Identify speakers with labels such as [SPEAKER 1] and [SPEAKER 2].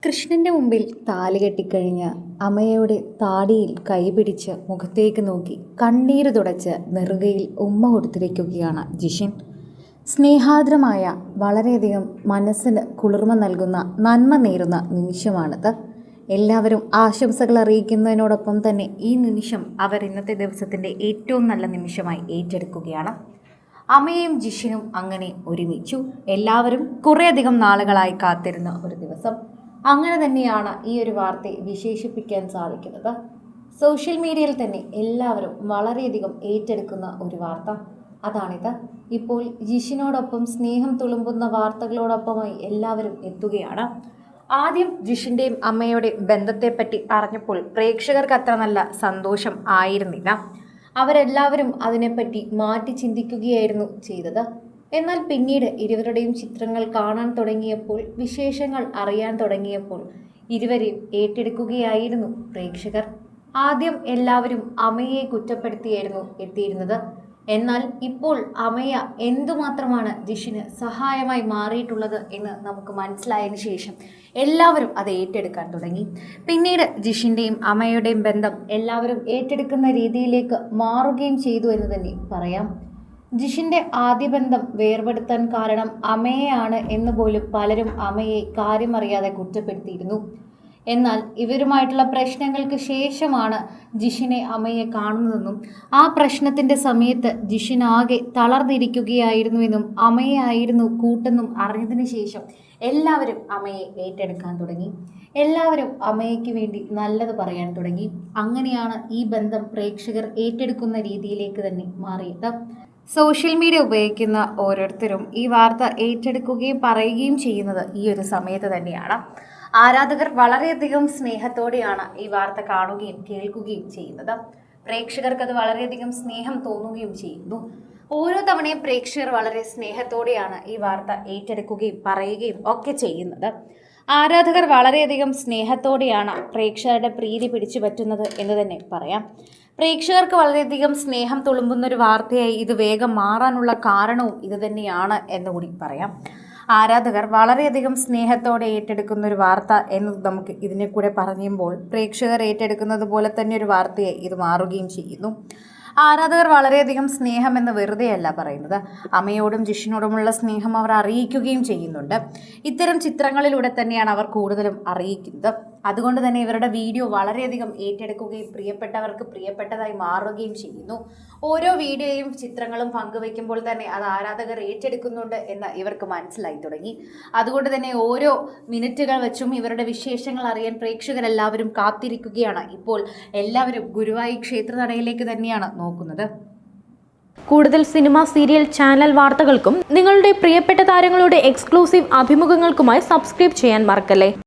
[SPEAKER 1] കൃഷ്ണന്റെ മുമ്പിൽ താലി കെട്ടിക്കഴിഞ്ഞ് അമ്മയുടെ താടിയിൽ കൈപിടിച്ച് മുഖത്തേക്ക് നോക്കി കണ്ണീര് തുടച്ച് നെറുകയിൽ ഉമ്മ കൊടുത്തിരിക്കുകയാണ് ജിഷിൻ. സ്നേഹാർദ്രമായ വളരെയധികം മനസ്സിന് കുളിർമ നൽകുന്ന നന്മ നേരുന്ന നിമിഷമാണിത്. എല്ലാവരും ആശംസകൾ അറിയിക്കുന്നതിനോടൊപ്പം തന്നെ ഈ നിമിഷം അവർ ഇന്നത്തെ ദിവസത്തിൻ്റെ ഏറ്റവും നല്ല നിമിഷമായി ഏറ്റെടുക്കുകയാണ്. അമ്മയും ജിഷിനും അങ്ങനെ ഒരുമിച്ചു. എല്ലാവരും കുറേയധികം നാളുകളായി കാത്തിരുന്ന ഒരു ദിവസം. അങ്ങനെ തന്നെയാണ് ഈ ഒരു വാർത്തയെ വിശേഷിപ്പിക്കാൻ സാധിക്കുന്നത്. സോഷ്യൽ മീഡിയയിൽ തന്നെ എല്ലാവരും വളരെയധികം ഏറ്റെടുക്കുന്ന ഒരു വാർത്ത അതാണിത്. ഇപ്പോൾ ജിഷിനോടൊപ്പം സ്നേഹം തുളുമ്പുന്ന വാർത്തകളോടൊപ്പമായി എല്ലാവരും എത്തുകയാണ്. ആദ്യം ജിഷിൻ്റെയും അമ്മയുടെയും ബന്ധത്തെപ്പറ്റി അറിഞ്ഞപ്പോൾ പ്രേക്ഷകർക്ക് അത്ര നല്ല സന്തോഷം ആയിരുന്നില്ല. അവരെല്ലാവരും അതിനെപ്പറ്റി മാറ്റി ചിന്തിക്കുകയായിരുന്നു ചെയ്തത്. എന്നാൽ പിന്നീട് ഇരുവരുടെയും ചിത്രങ്ങൾ കാണാൻ തുടങ്ങിയപ്പോൾ, വിശേഷങ്ങൾ അറിയാൻ തുടങ്ങിയപ്പോൾ ഇരുവരെയും ഏറ്റെടുക്കുകയായിരുന്നു പ്രേക്ഷകർ. ആദ്യം എല്ലാവരും അമ്മയെ കുറ്റപ്പെടുത്തിയായിരുന്നു എത്തിയിരുന്നത്. എന്നാൽ ഇപ്പോൾ അമയ എന്തുമാത്രമാണ് ജിഷിന് സഹായമായി മാറിയിട്ടുള്ളത് എന്ന് നമുക്ക് മനസ്സിലായതിനു ശേഷം എല്ലാവരും അത് ഏറ്റെടുക്കാൻ തുടങ്ങി. പിന്നീട് ജിഷിൻ്റെയും അമയുടെയും ബന്ധം എല്ലാവരും ഏറ്റെടുക്കുന്ന രീതിയിലേക്ക് മാറുകയും ചെയ്തു എന്ന് തന്നെ പറയാം. ജിഷിൻ്റെ ആദ്യ ബന്ധം വേർപെടുത്താൻ കാരണം അമയെയാണ് എന്ന് പോലും പലരും അമയെ കാര്യമറിയാതെ കുറ്റപ്പെടുത്തിയിരുന്നു. എന്നാൽ ഇവരുമായിട്ടുള്ള പ്രശ്നങ്ങൾക്ക് ശേഷമാണ് ജിഷിനെ അമ്മയെ കാണുന്നതെന്നും ആ പ്രശ്നത്തിൻ്റെ സമയത്ത് ജിഷിൻ ആകെ തളർന്നിരിക്കുകയായിരുന്നുവെന്നും അമ്മയായിരുന്നു കൂട്ടെന്നും അറിഞ്ഞതിന് ശേഷം എല്ലാവരും അമ്മയെ ഏറ്റെടുക്കാൻ തുടങ്ങി. എല്ലാവരും അമ്മയ്ക്ക് വേണ്ടി നല്ലത് പറയാൻ തുടങ്ങി. അങ്ങനെയാണ് ഈ ബന്ധം പ്രേക്ഷകർ ഏറ്റെടുക്കുന്ന രീതിയിലേക്ക് തന്നെ മാറിയത്. സോഷ്യൽ മീഡിയ ഉപയോഗിക്കുന്ന ഓരോരുത്തരും ഈ വാർത്ത ഏറ്റെടുക്കുകയും പറയുകയും ചെയ്യുന്നത് ഈ ഒരു സമയത്ത് തന്നെയാണ്. ആരാധകർ വളരെയധികം സ്നേഹത്തോടെയാണ് ഈ വാർത്ത കാണുകയും കേൾക്കുകയും ചെയ്യുന്നത്. പ്രേക്ഷകർക്ക് അത് വളരെയധികം സ്നേഹം തോന്നുകയും ചെയ്യുന്നു. ഓരോ തവണയും പ്രേക്ഷകർ വളരെ സ്നേഹത്തോടെയാണ് ഈ വാർത്ത ഏറ്റെടുക്കുകയും പറയുകയും ഒക്കെ ചെയ്യുന്നത്. ആരാധകർ വളരെയധികം സ്നേഹത്തോടെയാണ് പ്രേക്ഷകരുടെ പ്രീതി പിടിച്ചു പറ്റുന്നത് എന്ന് തന്നെ പറയാം. പ്രേക്ഷകർക്ക് വളരെയധികം സ്നേഹം തുളുമ്പുന്നൊരു വാർത്തയായി ഇത് വേഗം മാറാനുള്ള കാരണവും ഇത് തന്നെയാണ് എന്നുകൂടി പറയാം. ആരാധകർ വളരെയധികം സ്നേഹത്തോടെ ഏറ്റെടുക്കുന്ന ഒരു വാർത്ത എന്ന് നമുക്ക് ഇതിനെ കൂടെ പറയുമ്പോൾ പ്രേക്ഷകർ ഏറ്റെടുക്കുന്നത് പോലെ തന്നെ ഒരു വാർത്തയെ ഇത് മാറുകയും ചെയ്യുന്നു. ആരാധകർ വളരെയധികം സ്നേഹമെന്ന് വെറുതെയല്ല പറയുന്നത്. അമ്മയോടും ജിഷിനോടുമുള്ള സ്നേഹം അവർ അറിയിക്കുകയും ചെയ്യുന്നുണ്ട്. ഇത്തരം ചിത്രങ്ങളിലൂടെ തന്നെയാണ് അവർ കൂടുതലും അറിയിക്കുന്നത്. അതുകൊണ്ട് തന്നെ ഇവരുടെ വീഡിയോ വളരെയധികം ഏറ്റെടുക്കുകയും പ്രിയപ്പെട്ടവർക്ക് പ്രിയപ്പെട്ടതായി മാറുകയും ചെയ്യുന്നു. ഓരോ വീഡിയോയും ചിത്രങ്ങളും പങ്കുവയ്ക്കുമ്പോൾ തന്നെ അത് ആരാധകർ ഏറ്റെടുക്കുന്നുണ്ട് എന്ന് ഇവർക്ക് മനസ്സിലായി തുടങ്ങി. അതുകൊണ്ട് തന്നെ ഓരോ മിനിറ്റുകൾ വെച്ചും ഇവരുടെ വിശേഷങ്ങൾ അറിയാൻ പ്രേക്ഷകരെല്ലാവരും കാത്തിരിക്കുകയാണ്. ഇപ്പോൾ എല്ലാവരും ഗുരുവായൂർ ക്ഷേത്രനടയിലേക്ക് തന്നെയാണ് നോക്കുന്നത്.
[SPEAKER 2] കൂടുതൽ സിനിമ, സീരിയൽ, ചാനൽ വാർത്തകൾക്കും നിങ്ങളുടെ പ്രിയപ്പെട്ട താരങ്ങളുടെ എക്സ്ക്ലൂസീവ് അഭിമുഖങ്ങൾക്കുമായി സബ്സ്ക്രൈബ് ചെയ്യാൻ മറക്കല്ലേ.